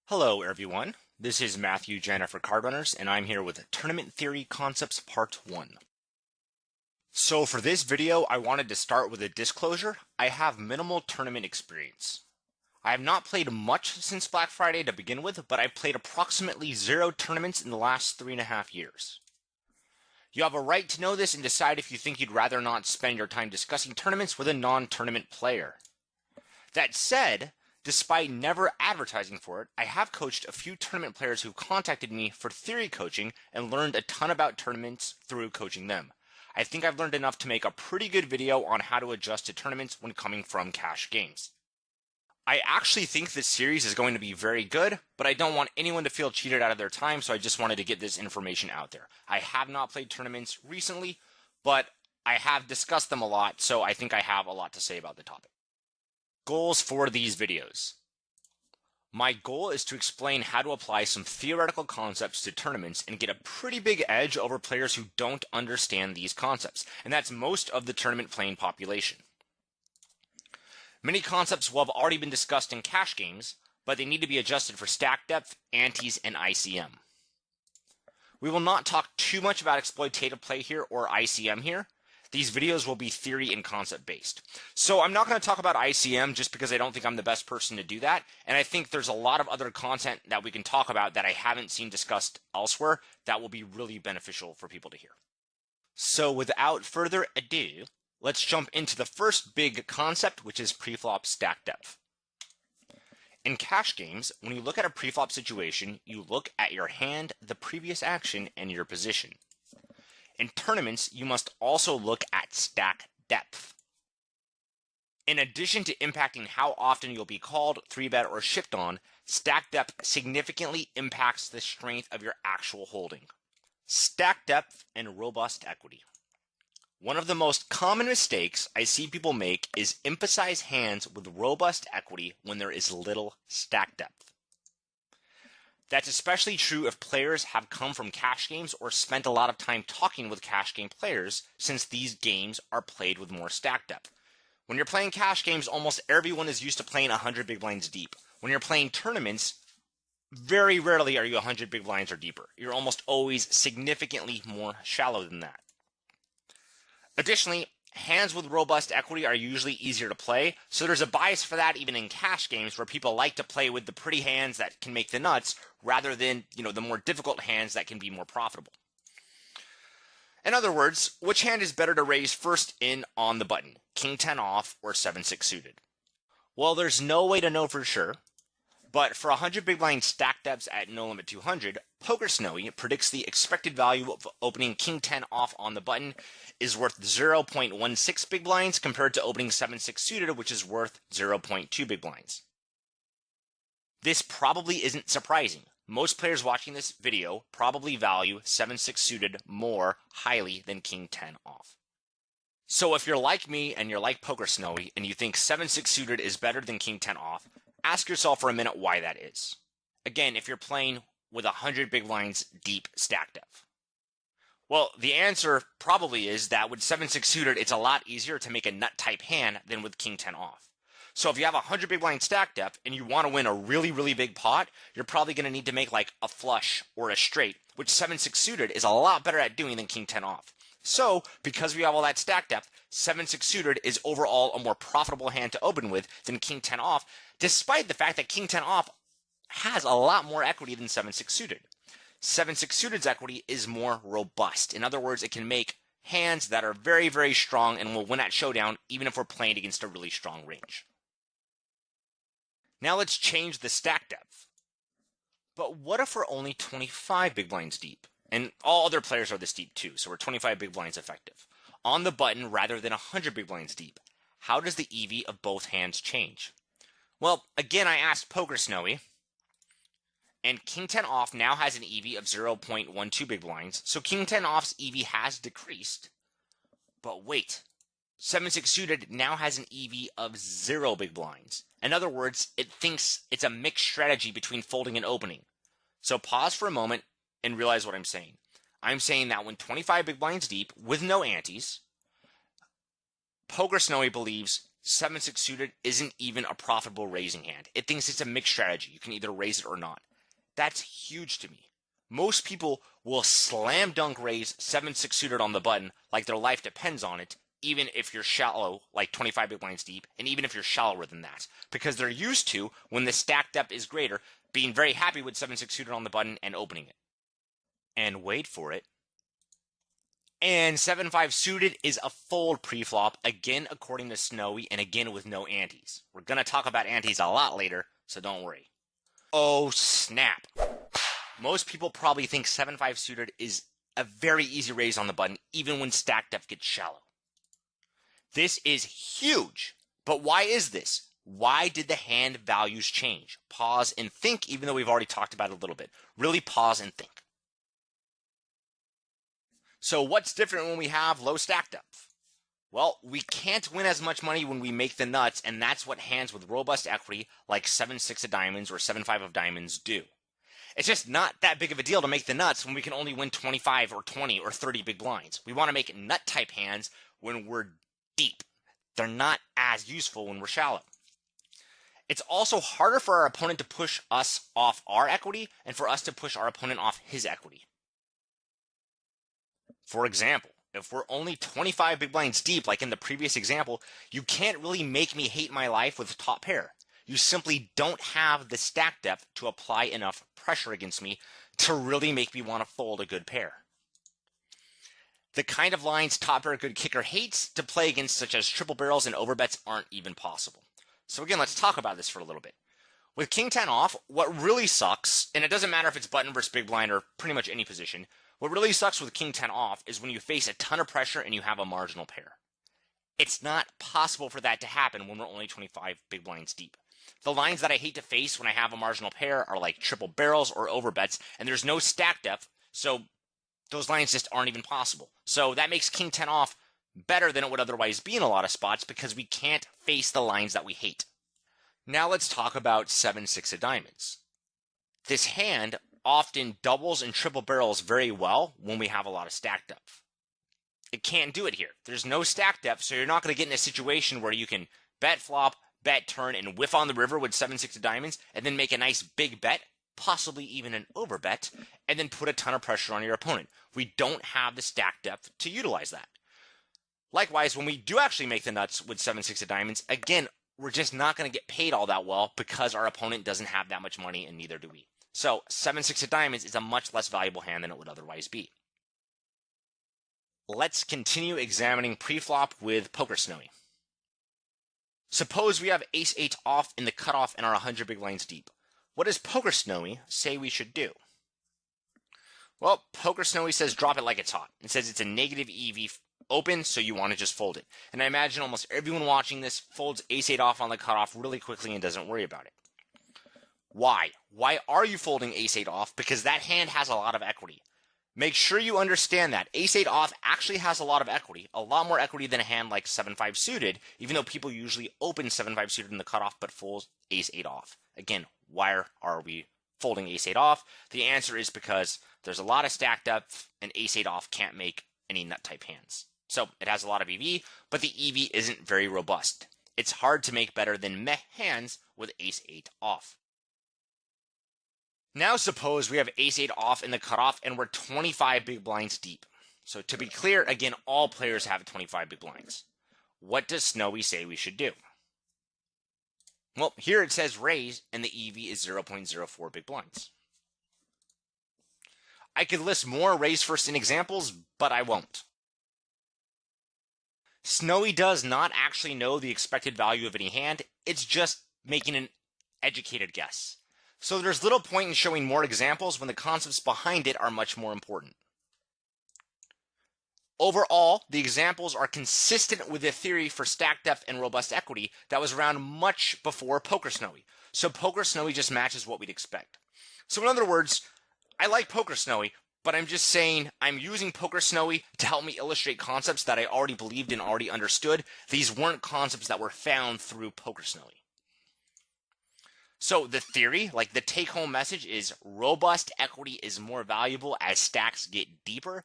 Hello everyone, this is Matthew Janda for Card Runners, and I'm here with Tournament Theory Concepts Part 1. So for this video, I wanted to start with a disclosure. I have minimal tournament experience. I have not played much since Black Friday to begin with, but I've played approximately 0 tournaments in the last 3.5 years. You have a right to know this and decide if you think you'd rather not spend your time discussing tournaments with a non-tournament player. That said, despite never advertising for it, I have coached a few tournament players who contacted me for theory coaching and learned a ton about tournaments through coaching them. I think I've learned enough to make a pretty good video on how to adjust to tournaments when coming from cash games. I actually think this series is going to be very good, but I don't want anyone to feel cheated out of their time, so I just wanted to get this information out there. I have not played tournaments recently, but I have discussed them a lot, so I think I have a lot to say about the topic. Goals for these videos. My goal is to explain how to apply some theoretical concepts to tournaments and get a pretty big edge over players who don't understand these concepts, and that's most of the tournament playing population. Many concepts will have already been discussed in cash games, but they need to be adjusted for stack depth, antes, and ICM. We will not talk too much about exploitative play here or ICM here. These videos will be theory and concept based. So I'm not going to talk about ICM just because I don't think I'm the best person to do that. And I think there's a lot of other content that we can talk about that I haven't seen discussed elsewhere that will be really beneficial for people to hear. So without further ado, let's jump into the first big concept, which is preflop stack depth. In cash games, when you look at a preflop situation, you look at your hand, the previous action, and your position. In tournaments, you must also look at stack depth. In addition to impacting how often you'll be called, 3-bet, or shipped on, stack depth significantly impacts the strength of your actual holding. Stack depth and robust equity. One of the most common mistakes I see people make is emphasize hands with robust equity when there is little stack depth. That's especially true if players have come from cash games or spent a lot of time talking with cash game players, since these games are played with more stack depth. When you're playing cash games, almost everyone is used to playing 100 big blinds deep. When you're playing tournaments, very rarely are you 100 big blinds or deeper. You're almost always significantly more shallow than that. Additionally, hands with robust equity are usually easier to play, so there's a bias for that even in cash games where people like to play with the pretty hands that can make the nuts rather than, the more difficult hands that can be more profitable. In other words, which hand is better to raise first in on the button, King 10 off or 7-6 suited? Well, there's no way to know for sure, but for 100 big blind stack depths at no limit 200, Poker Snowy predicts the expected value of opening King 10 off on the button is worth 0.16 big blinds compared to opening 7-6 suited, which is worth 0.2 big blinds. This probably isn't surprising. Most players watching this video probably value 7-6 suited more highly than King 10 off. So if you're like me and you're like Poker Snowy and you think 7-6 suited is better than King 10 off, ask yourself for a minute why that is. Again, if you're playing with 100 big blinds deep stack depth. Well, the answer probably is that with 7-6 suited, it's a lot easier to make a nut type hand than with King 10 off. So if you have 100 big blind stack depth and you want to win a really, really big pot, you're probably going to need to make like a flush or a straight, which 7-6 suited is a lot better at doing than King 10 off. So because we have all that stack depth, 7-6 suited is overall a more profitable hand to open with than King 10 off, despite the fact that King 10 off has a lot more equity than 7-6 suited. 7-6 suited's equity is more robust. In other words, it can make hands that are very, very strong and will win at showdown even if we're playing against a really strong range. Now let's change the stack depth. But what if we're only 25 big blinds deep? And all other players are this deep too, so we're 25 big blinds effective. On the button rather than 100 big blinds deep. How does the EV of both hands change? Well, again, I asked Poker Snowy, and King 10 off now has an EV of 0.12 big blinds, so King 10 off's EV has decreased. But wait, 7-6 suited now has an EV of 0 big blinds. In other words, it thinks it's a mixed strategy between folding and opening. So pause for a moment and realize what I'm saying. I'm saying that when 25 big blinds deep with no antes, Poker Snowy believes 7-6 suited isn't even a profitable raising hand. It thinks it's a mixed strategy. You can either raise it or not. That's huge to me. Most people will slam dunk raise 7-6 suited on the button like their life depends on it, even if you're shallow, like 25 big blinds deep, and even if you're shallower than that, because they're used to, when the stack depth is greater, being very happy with 7-6 suited on the button and opening it. And wait for it. And 7-5 suited is a fold pre-flop, again according to Snowy, and again with no antes. We're going to talk about antes a lot later, so don't worry. Oh snap. Most people probably think 7-5 suited is a very easy raise on the button, even when stack depth gets shallow. This is huge. But why is this? Why did the hand values change? Pause and think, even though we've already talked about it a little bit. Really pause and think. So what's different when we have low stack depth? Well, we can't win as much money when we make the nuts, and that's what hands with robust equity like 7-6 of diamonds or 7-5 of diamonds do. It's just not that big of a deal to make the nuts when we can only win 25 or 20 or 30 big blinds. We want to make nut type hands when we're deep. They're not as useful when we're shallow. It's also harder for our opponent to push us off our equity and for us to push our opponent off his equity. For example, if we're only 25 big blinds deep, like in the previous example, you can't really make me hate my life with top pair. You simply don't have the stack depth to apply enough pressure against me to really make me want to fold a good pair. The kind of lines top pair good kicker hates to play against, such as triple barrels and overbets, aren't even possible. So again, let's talk about this for a little bit. With king 10 off, what really sucks, and it doesn't matter if it's button versus big blind or pretty much any position, what really sucks with king 10 off is when you face a ton of pressure and you have a marginal pair. It's not possible for that to happen when we're only 25 big blinds deep. The lines that I hate to face when I have a marginal pair are like triple barrels or overbets, and there's no stack depth, so those lines just aren't even possible. So that makes king 10 off better than it would otherwise be in a lot of spots because we can't face the lines that we hate. Now let's talk about 7-6 of diamonds. This hand often doubles and triple barrels very well when we have a lot of stack depth. It can't do it here. There's no stack depth, so you're not going to get in a situation where you can bet flop, bet turn, and whiff on the river with 7-6 of diamonds, and then make a nice big bet, possibly even an overbet, and then put a ton of pressure on your opponent. We don't have the stack depth to utilize that. Likewise, when we do actually make the nuts with 7-6 of diamonds, again, we're just not going to get paid all that well because our opponent doesn't have that much money, and neither do we. So 7-6 of diamonds is a much less valuable hand than it would otherwise be. Let's continue examining pre-flop with Poker Snowy. Suppose we have ace-8 off in the cutoff and are 100 big blinds deep. What does Poker Snowy say we should do? Well, Poker Snowy says drop it like it's hot. It says it's a negative EV open, so you want to just fold it. And I imagine almost everyone watching this folds ace-8 off on the cutoff really quickly and doesn't worry about it. Why? Why are you folding ace-8 off? Because that hand has a lot of equity. Make sure you understand that ace-8 off actually has a lot of equity, a lot more equity than a hand like 7-5 suited, even though people usually open 7-5 suited in the cutoff but fold ace-8 off. Again, why are we folding ace-8 off? The answer is because there's a lot of stack depth and ace-8 off can't make any nut type hands. So it has a lot of EV, but the EV isn't very robust. It's hard to make better than meh hands with ace-8 off. Now suppose we have ace-8 off in the cutoff and we're 25 big blinds deep. So to be clear, again, all players have 25 big blinds. What does Snowy say we should do? Well, here it says raise and the EV is 0.04 big blinds. I could list more raise first in examples, but I won't. Snowy does not actually know the expected value of any hand. It's just making an educated guess. So there's little point in showing more examples when the concepts behind it are much more important. Overall, the examples are consistent with the theory for stack depth and robust equity that was around much before Poker Snowy. So Poker Snowy just matches what we'd expect. So in other words, I like Poker Snowy, but I'm just saying I'm using Poker Snowy to help me illustrate concepts that I already believed and already understood. These weren't concepts that were found through Poker Snowy. So the theory, like the take-home message, is robust equity is more valuable as stacks get deeper.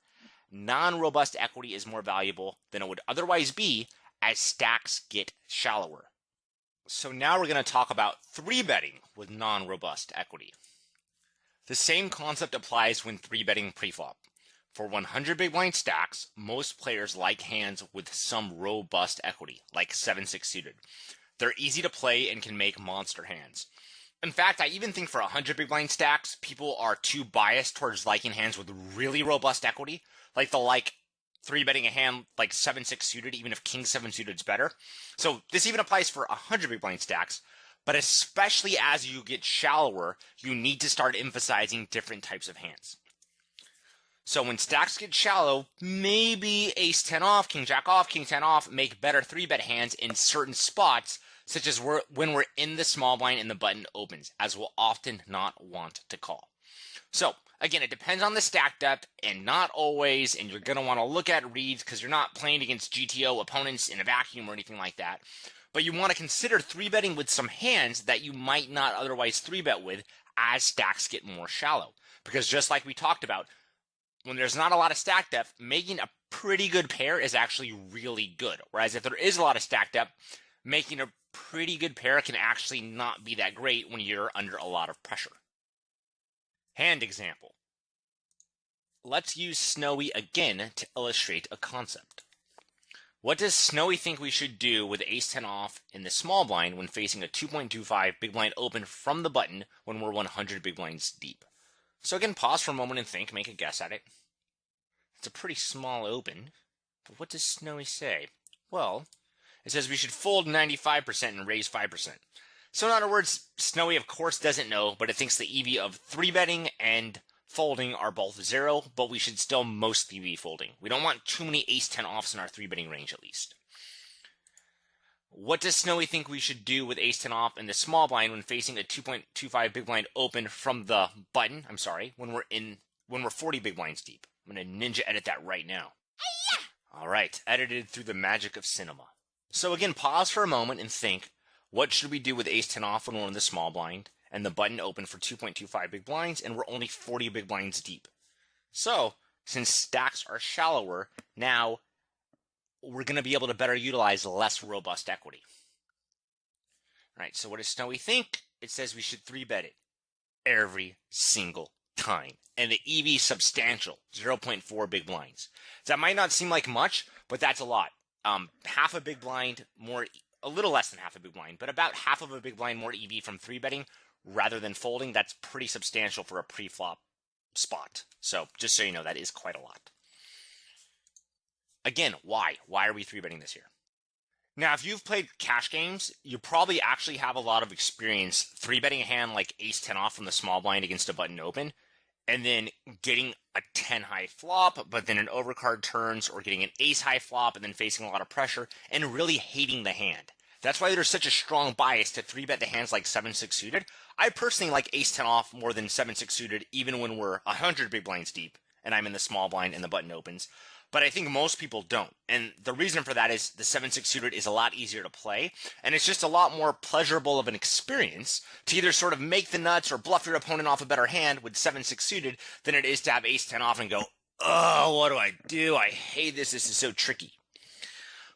Non-robust equity is more valuable than it would otherwise be as stacks get shallower. So now we're going to talk about 3-betting with non-robust equity. The same concept applies when 3-betting preflop. For 100 big blind stacks, most players like hands with some robust equity, like 7-6 suited. They're easy to play and can make monster hands. In fact, I even think for 100 big blind stacks, people are too biased towards liking hands with really robust equity. Like they'll like 3-betting a hand like 7-6 suited, even if king 7 suited is better. So this even applies for 100 big blind stacks, but especially as you get shallower, you need to start emphasizing different types of hands. So when stacks get shallow, maybe ace 10 off, king jack off, king 10 off make better 3-bet hands in certain spots, such as when we're in the small blind and the button opens, as we'll often not want to call. So again, it depends on the stack depth and not always, and you're going to want to look at reads because you're not playing against GTO opponents in a vacuum or anything like that. But you want to consider 3-betting with some hands that you might not otherwise 3-bet with as stacks get more shallow. Because just like we talked about, when there's not a lot of stack depth, making a pretty good pair is actually really good. Whereas if there is a lot of stack depth, making a pretty good pair can actually not be that great when you're under a lot of pressure. Hand example. Let's use Snowy again to illustrate a concept. What does Snowy think we should do with ace 10 off in the small blind when facing a 2.25 big blind open from the button when we're 100 big blinds deep? So again, pause for a moment and think, make a guess at it. It's a pretty small open, but what does Snowy say? Well, it says we should fold 95% and raise 5%. So in other words, Snowy of course doesn't know, but it thinks the EV of 3-betting and folding are both 0, but we should still mostly be folding. We don't want too many ace 10 offs in our 3-betting range at least. What does Snowy think we should do with ace 10 off in the small blind when facing a 2.25 big blind open from the button? I'm sorry, when we're 40 big blinds deep. I'm going to ninja edit that right now. All right, edited through the magic of cinema. So again, pause for a moment and think, what should we do with ace 10 off when we're in the small blind and the button open for 2.25 big blinds and we're only 40 big blinds deep? So, since stacks are shallower, now we're going to be able to better utilize less robust equity. All right, so what does Snowy think? It says we should 3-bet it every single time. And the EV is substantial, 0.4 big blinds. So that might not seem like much, but that's a lot. Half a big blind more, a little less than half a big blind, but about half of a big blind more EV from 3-betting rather than folding. That's pretty substantial for a pre-flop spot. So just so you know, that is quite a lot. Again, why? Why are we 3-betting this here? Now, if you've played cash games, you probably actually have a lot of experience 3-betting a hand like ace 10 off from the small blind against a button open, and then getting a 10 high flop, but then an overcard turns, or getting an ace high flop and then facing a lot of pressure, and really hating the hand. That's why there's such a strong bias to 3-bet the hands like 7-6 suited. I personally like ace 10 off more than 7-6 suited, even when we're 100 big blinds deep, and I'm in the small blind and the button opens. But I think most people don't. And the reason for that is the 7-6 suited is a lot easier to play, and it's just a lot more pleasurable of an experience to either sort of make the nuts or bluff your opponent off a better hand with 7-6 suited than it is to have ace 10 off and go, oh, what do I do? I hate this. This is so tricky.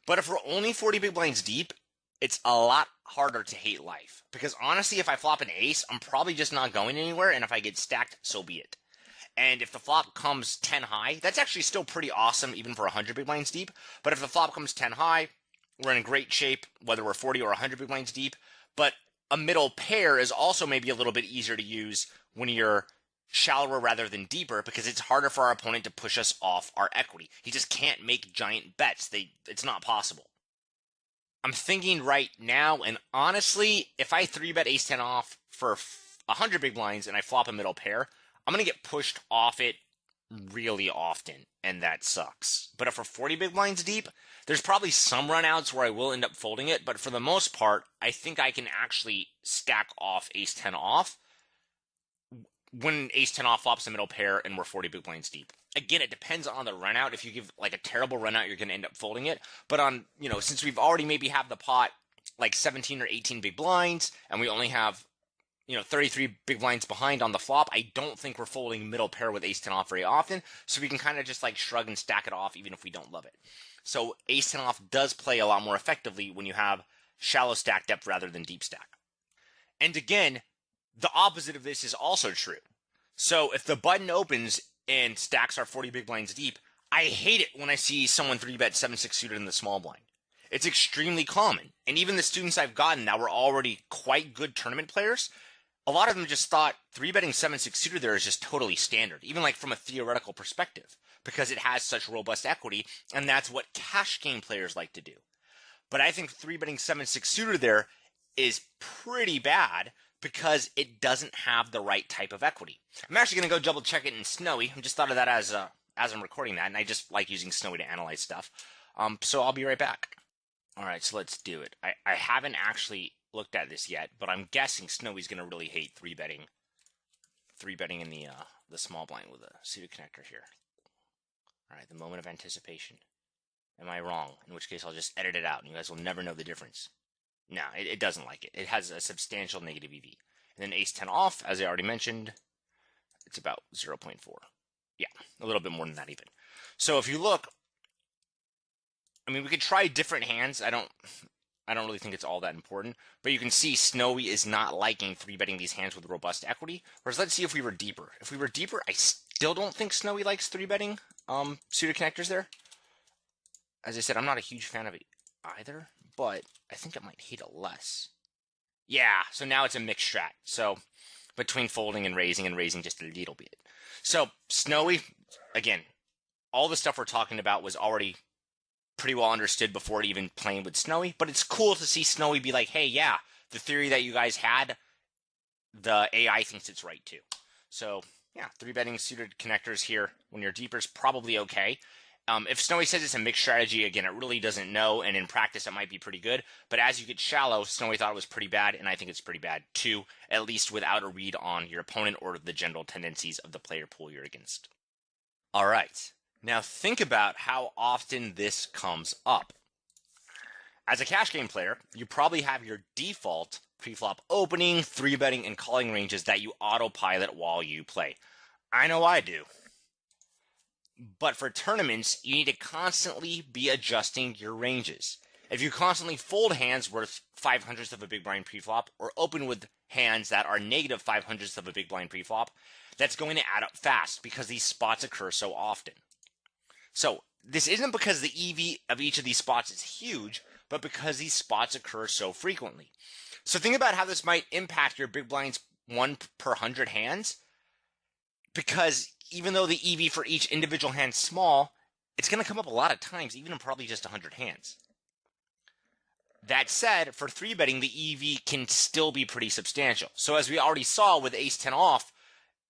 But if we're only 40 big blinds deep, it's a lot harder to hate life. Because honestly, if I flop an ace, I'm probably just not going anywhere, and if I get stacked, so be it. And if the flop comes 10 high, that's actually still pretty awesome even for 100 big blinds deep. But if the flop comes 10 high, we're in great shape, whether we're 40 or 100 big blinds deep. But a middle pair is also maybe a little bit easier to use when you're shallower rather than deeper, because it's harder for our opponent to push us off our equity. He just can't make giant bets. It's not possible. I'm thinking right now, and honestly, if I 3-bet ace 10 off for 100 big blinds and I flop a middle pair, I'm going to get pushed off it really often, and that sucks. But if we're 40 big blinds deep, there's probably some runouts where I will end up folding it, but for the most part, I think I can actually stack off ace 10 off when ace 10 off flops a middle pair and we're 40 big blinds deep. Again, it depends on the runout. If you give like a terrible runout, you're going to end up folding it. But on, since we've already maybe have the pot like 17 or 18 big blinds, and we only have 33 big blinds behind on the flop. I don't think we're folding middle pair with ace 10 off very often, so we can kind of just like shrug and stack it off even if we don't love it. So ace 10 off does play a lot more effectively when you have shallow stack depth rather than deep stack. And again, the opposite of this is also true. So if the button opens and stacks are 40 big blinds deep, I hate it when I see someone 3-bet 7-6 suited in the small blind. It's extremely common. And even the students I've gotten that were already quite good tournament players, a lot of them just thought 3-betting 7-6 suited there is just totally standard, even like from a theoretical perspective, because it has such robust equity, and that's what cash game players like to do. But I think 3-betting 7-6 suited there is pretty bad because it doesn't have the right type of equity. I'm actually going to go double check it in Snowy. I just thought of that as I'm recording that, and I just like using Snowy to analyze stuff. So I'll be right back. All right, so let's do it. I haven't actually looked at this yet, but I'm guessing Snowy's going to really hate 3-betting in the small blind with a suited connector here. All right, the moment of anticipation. Am I wrong? In which case I'll just edit it out, and you guys will never know the difference. No, it doesn't like it. It has a substantial negative EV. And then ace 10 off, as I already mentioned, it's about 0.4. Yeah, a little bit more than that even. So if you look, I mean, we could try different hands. I don't really think it's all that important, but you can see Snowy is not liking 3-betting these hands with robust equity. Whereas let's see if we were deeper. If we were deeper, I still don't think Snowy likes 3-betting suited connectors there. As I said, I'm not a huge fan of it either, but I think I might hate it less. Yeah, so now it's a mixed strat. So between folding and raising just a little bit. So Snowy, again, all the stuff we're talking about was already pretty well understood before even playing with Snowy, but it's cool to see Snowy be like, hey, yeah, the theory that you guys had, the AI thinks it's right too. So yeah, 3-betting suited connectors here when you're deeper is probably okay. If Snowy says it's a mixed strategy, again, it really doesn't know, and in practice it might be pretty good, but as you get shallow, Snowy thought it was pretty bad, and I think it's pretty bad too, at least without a read on your opponent or the general tendencies of the player pool you're against. All right, now think about how often this comes up. As a cash game player, you probably have your default preflop opening, 3-betting, and calling ranges that you autopilot while you play. I know I do. But for tournaments, you need to constantly be adjusting your ranges. If you constantly fold hands worth 5/100ths of a big blind preflop, or open with hands that are negative 5/100ths of a big blind preflop, that's going to add up fast because these spots occur so often. So this isn't because the EV of each of these spots is huge, but because these spots occur so frequently. So think about how this might impact your big blinds 1 per 100 hands, because even though the EV for each individual hand is small, it's going to come up a lot of times, even in probably just 100 hands. That said, for 3-betting, the EV can still be pretty substantial. So as we already saw with ace 10 off,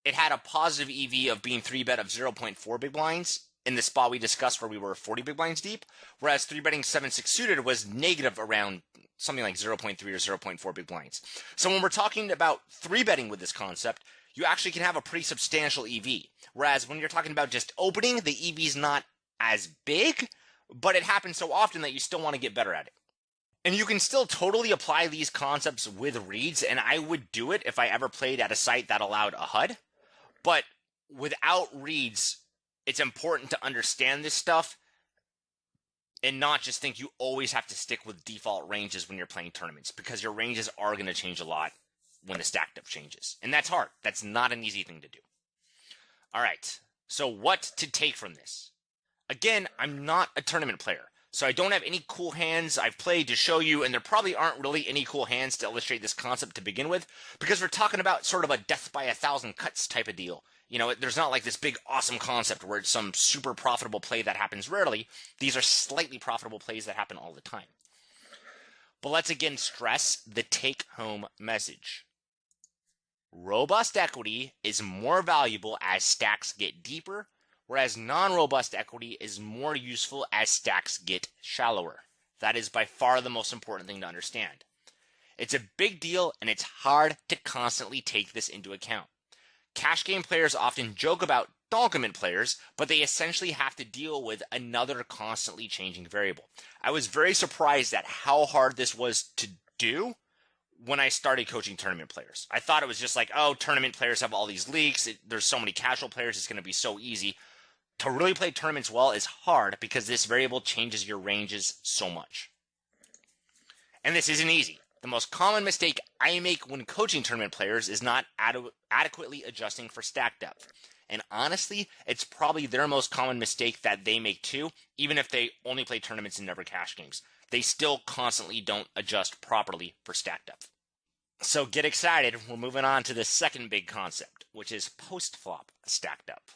it had a positive EV of being 3-bet of 0.4 big blinds in the spot we discussed where we were 40 big blinds deep, whereas 3-betting 7-6 suited was negative around something like 0.3 or 0.4 big blinds. So when we're talking about 3-betting with this concept, you actually can have a pretty substantial EV. Whereas when you're talking about just opening, the EV is not as big, but it happens so often that you still want to get better at it. And you can still totally apply these concepts with reads, and I would do it if I ever played at a site that allowed a HUD. But without reads, it's important to understand this stuff and not just think you always have to stick with default ranges when you're playing tournaments, because your ranges are going to change a lot when the stack depth changes. And that's hard. That's not an easy thing to do. All right, so what to take from this? Again, I'm not a tournament player, so I don't have any cool hands I've played to show you, and there probably aren't really any cool hands to illustrate this concept to begin with, because we're talking about sort of a death by 1,000 cuts type of deal. You know, there's not like this big awesome concept where it's some super profitable play that happens rarely. These are slightly profitable plays that happen all the time. But let's again stress the take-home message. Robust equity is more valuable as stacks get deeper, whereas non-robust equity is more useful as stacks get shallower. That is by far the most important thing to understand. It's a big deal, and it's hard to constantly take this into account. Cash game players often joke about document players, but they essentially have to deal with another constantly changing variable. I was very surprised at how hard this was to do when I started coaching tournament players. I thought it was just like, oh, tournament players have all these leaks. There's so many casual players. It's going to be so easy. To really play tournaments well is hard because this variable changes your ranges so much. And this isn't easy. The most common mistake I make when coaching tournament players is not adequately adjusting for stack depth. And honestly, it's probably their most common mistake that they make too, even if they only play tournaments and never cash games. They still constantly don't adjust properly for stack depth. So get excited. We're moving on to the second big concept, which is post-flop stack depth.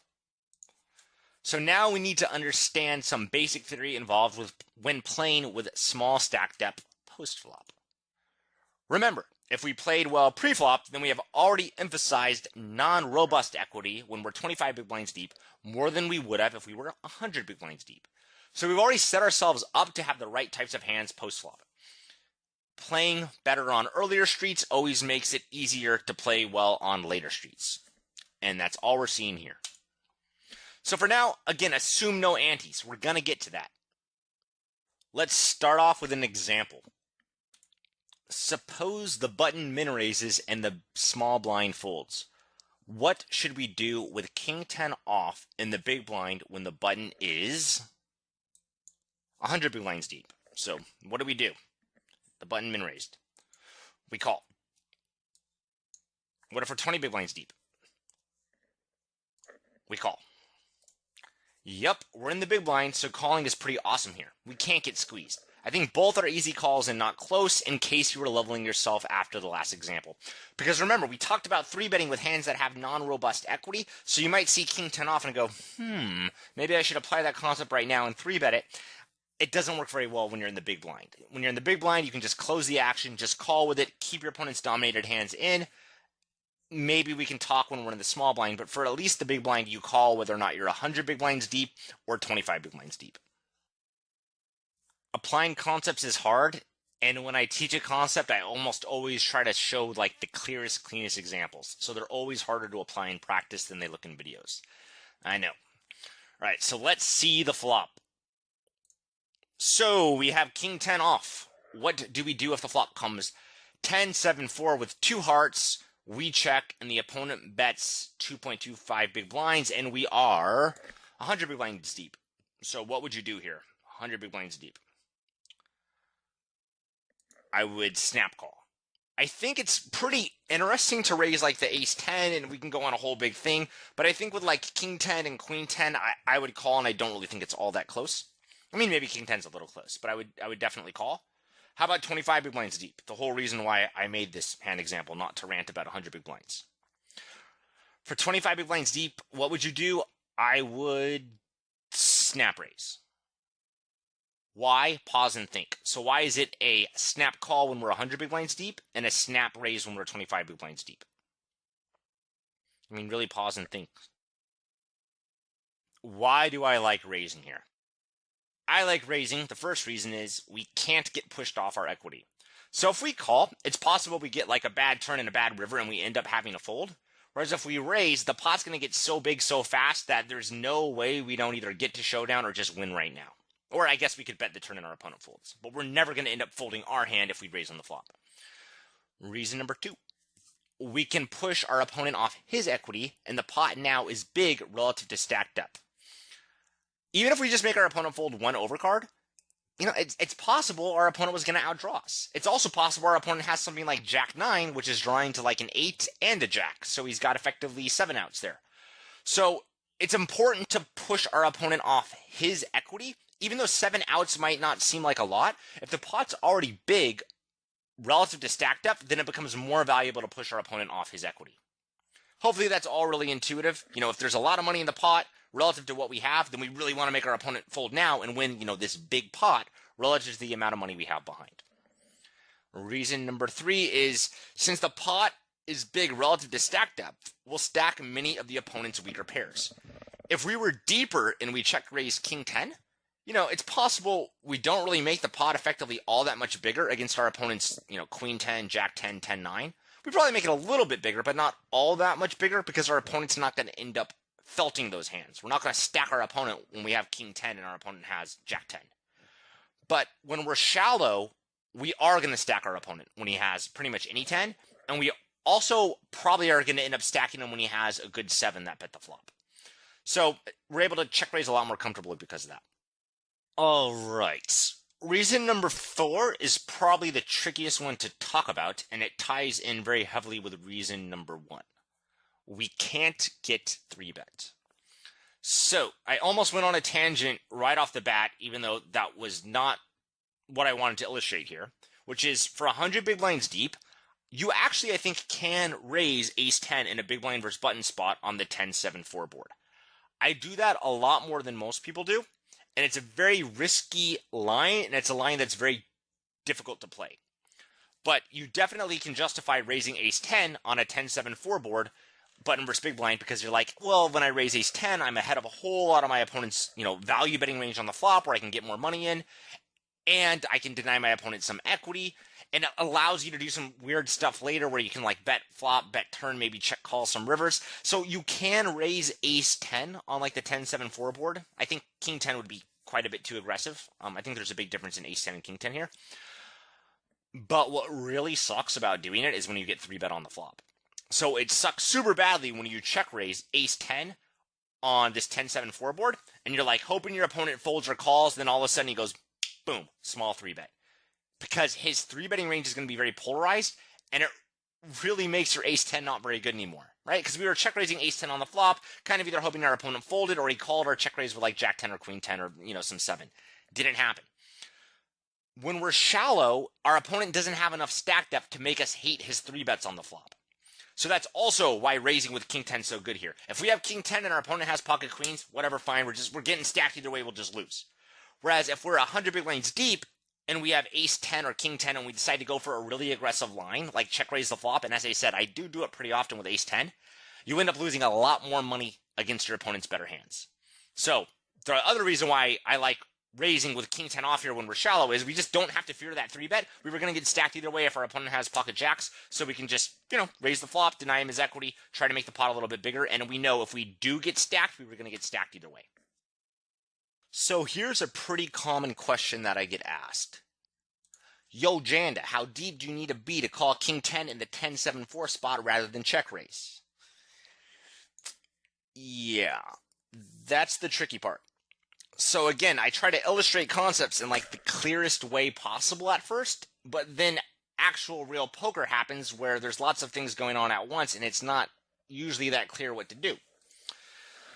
So now we need to understand some basic theory involved with when playing with small stack depth post-flop. Remember, if we played well pre-flop, then we have already emphasized non-robust equity when we're 25 big blinds deep more than we would have if we were 100 big blinds deep. So we've already set ourselves up to have the right types of hands post-flop. Playing better on earlier streets always makes it easier to play well on later streets. And that's all we're seeing here. So for now, again, assume no antes. We're going to get to that. Let's start off with an example. Suppose the button min raises and the small blind folds. What should we do with king 10 off in the big blind when the button is 100 big blinds deep? So what do? The button min raised. We call. What if we're 20 big blinds deep? We call. Yep, we're in the big blind, so calling is pretty awesome here. We can't get squeezed. I think both are easy calls and not close in case you were leveling yourself after the last example. Because remember, we talked about 3-betting with hands that have non-robust equity, so you might see king 10 off and go, maybe I should apply that concept right now and 3-bet it. It doesn't work very well when you're in the big blind. When you're in the big blind, you can just close the action, just call with it, keep your opponent's dominated hands in. Maybe we can talk when we're in the small blind, but for at least the big blind, you call whether or not you're 100 big blinds deep or 25 big blinds deep. Applying concepts is hard, and when I teach a concept, I almost always try to show like the clearest, cleanest examples. So they're always harder to apply in practice than they look in videos. I know. All right, so let's see the flop. So we have king 10 off. What do we do if the flop comes 10, 7, 4 with 2 hearts? We check, and the opponent bets 2.25 big blinds, and we are 100 big blinds deep. So what would you do here? 100 big blinds deep. I would snap call. I think it's pretty interesting to raise like the ace 10 and we can go on a whole big thing. But I think with like king 10 and queen 10, I would call, and I don't really think it's all that close. I mean, maybe king 10's a little close, but I would definitely call. How about 25 big blinds deep? The whole reason why I made this hand example, not to rant about 100 big blinds. For 25 big blinds deep, what would you do? I would snap raise. Why? Pause and think. So why is it a snap call when we're 100 big blinds deep and a snap raise when we're 25 big blinds deep? I mean, really pause and think. Why do I like raising here? I like raising. The first reason is we can't get pushed off our equity. So if we call, it's possible we get like a bad turn and a bad river and we end up having to fold. Whereas if we raise, the pot's going to get so big so fast that there's no way we don't either get to showdown or just win right now. Or I guess we could bet the turn and our opponent folds. But we're never going to end up folding our hand if we raise on the flop. Reason number 2. We can push our opponent off his equity, and the pot now is big relative to stack depth. Even if we just make our opponent fold 1 overcard, it's possible our opponent was going to outdraw us. It's also possible our opponent has something like Jack 9, which is drawing to like an 8 and a Jack. So he's got effectively 7 outs there. So it's important to push our opponent off his equity. Even though 7 outs might not seem like a lot, if the pot's already big relative to stack depth, then it becomes more valuable to push our opponent off his equity. Hopefully that's all really intuitive. If there's a lot of money in the pot relative to what we have, then we really want to make our opponent fold now and win, this big pot relative to the amount of money we have behind. Reason number 3 is since the pot is big relative to stack depth, we'll stack many of the opponent's weaker pairs. If we were deeper and we check raise king 10, it's possible we don't really make the pot effectively all that much bigger against our opponent's, queen 10, jack 10, 10, 9. We probably make it a little bit bigger, but not all that much bigger because our opponent's not going to end up felting those hands. We're not going to stack our opponent when we have king 10 and our opponent has jack 10. But when we're shallow, we are going to stack our opponent when he has pretty much any 10, and we also probably are going to end up stacking him when he has a good 7 that bet the flop. So we're able to check raise a lot more comfortably because of that. All right. Reason number 4 is probably the trickiest one to talk about, and it ties in very heavily with reason number 1. We can't get 3-bet. So I almost went on a tangent right off the bat, even though that was not what I wanted to illustrate here, which is for 100 big blinds deep, you actually, I think, can raise ace-10 in a big blind versus button spot on the 10-7-4 board. I do that a lot more than most people do, and it's a very risky line, and it's a line that's very difficult to play. But you definitely can justify raising ace-10 on a 10-7-4 board, button versus big blind, because you're like, well, when I raise ace-10, I'm ahead of a whole lot of my opponent's, value betting range on the flop where I can get more money in, and I can deny my opponent some equity, and it allows you to do some weird stuff later where you can bet flop, bet turn, maybe check call some rivers. So you can raise ace-10 on the 10-7-4 board. I think king-10 would be quite a bit too aggressive. I think there's a big difference in ace-10 and king-10 here. But what really sucks about doing it is when you get 3-bet on the flop. So it sucks super badly when you check raise ace-10 on this 10-7-4 board, and you're hoping your opponent folds or calls, then all of a sudden he goes, boom, small 3-bet. Because his 3-betting range is going to be very polarized, and it really makes your ace-10 not very good anymore, right? Because we were check raising ace-10 on the flop, kind of either hoping our opponent folded, or he called our check raise with jack-10 or queen-10 or, some 7. Didn't happen. When we're shallow, our opponent doesn't have enough stack depth to make us hate his 3-bets on the flop. So that's also why raising with king-10 is so good here. If we have king-10 and our opponent has pocket queens, whatever, fine, we're getting stacked either way, we'll just lose. Whereas if we're 100 big blinds deep and we have ace-10 or king-10 and we decide to go for a really aggressive line, like check raise the flop, and as I said, I do it pretty often with ace-10, you end up losing a lot more money against your opponent's better hands. So the other reason why I like raising with king-10 off here when we're shallow is we just don't have to fear that 3-bet. We were going to get stacked either way if our opponent has pocket jacks, so we can just, raise the flop, deny him his equity, try to make the pot a little bit bigger, and we know if we do get stacked, we were going to get stacked either way. So here's a pretty common question that I get asked. Yo, Janda, how deep do you need to be to call king-10 in the 10-7-4 spot rather than check raise? Yeah, that's the tricky part. So again, I try to illustrate concepts in the clearest way possible at first, but then actual real poker happens where there's lots of things going on at once and it's not usually that clear what to do.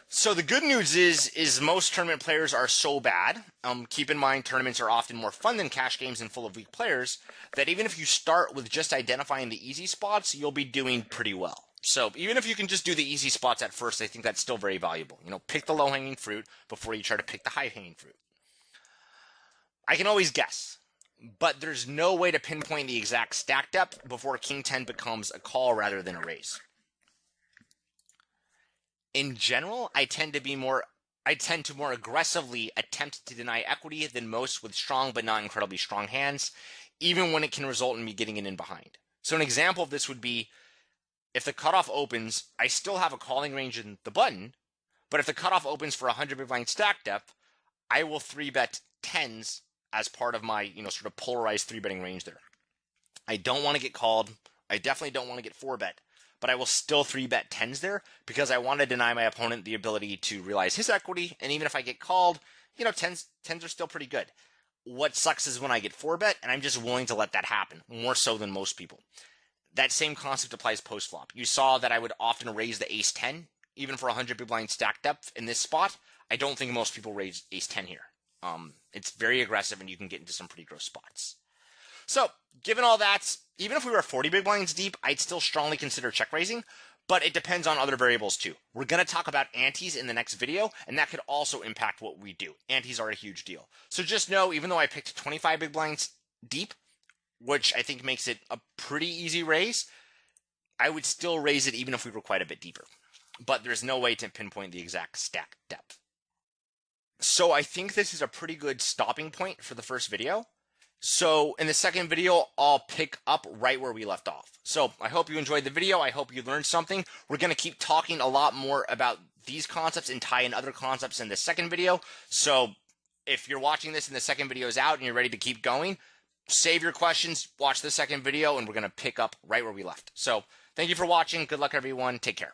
So the good news is most tournament players are so bad. Keep in mind, tournaments are often more fun than cash games and full of weak players, that even if you start with just identifying the easy spots, you'll be doing pretty well. So even if you can just do the easy spots at first, I think that's still very valuable. Pick the low-hanging fruit before you try to pick the high-hanging fruit. I can always guess, but there's no way to pinpoint the exact stack depth before king-10 becomes a call rather than a raise. In general, I tend to more aggressively attempt to deny equity than most with strong but not incredibly strong hands, even when it can result in me getting it in behind. So an example of this would be, if the cutoff opens, I still have a calling range in the button, but if the cutoff opens for 100 big blind stack depth, I will 3-bet 10s as part of my, sort of polarized 3-betting range there. I don't want to get called. I definitely don't want to get 4-bet, but I will still 3-bet 10s there because I want to deny my opponent the ability to realize his equity, and even if I get called, 10s are still pretty good. What sucks is when I get 4-bet, and I'm just willing to let that happen, more so than most people. That same concept applies post-flop. You saw that I would often raise the ace-10, even for 100 big blind stack depth in this spot. I don't think most people raise ace-10 here. It's very aggressive, and you can get into some pretty gross spots. So, given all that, even if we were 40 big blinds deep, I'd still strongly consider check raising, but it depends on other variables too. We're going to talk about antes in the next video, and that could also impact what we do. Antes are a huge deal. So just know, even though I picked 25 big blinds deep, which I think makes it a pretty easy raise, I would still raise it even if we were quite a bit deeper. But there's no way to pinpoint the exact stack depth. So I think this is a pretty good stopping point for the first video. So in the second video, I'll pick up right where we left off. So I hope you enjoyed the video. I hope you learned something. We're going to keep talking a lot more about these concepts and tie in other concepts in the second video. So if you're watching this and the second video is out and you're ready to keep going, save your questions, watch the second video, and we're going to pick up right where we left. So thank you for watching. Good luck, everyone. Take care.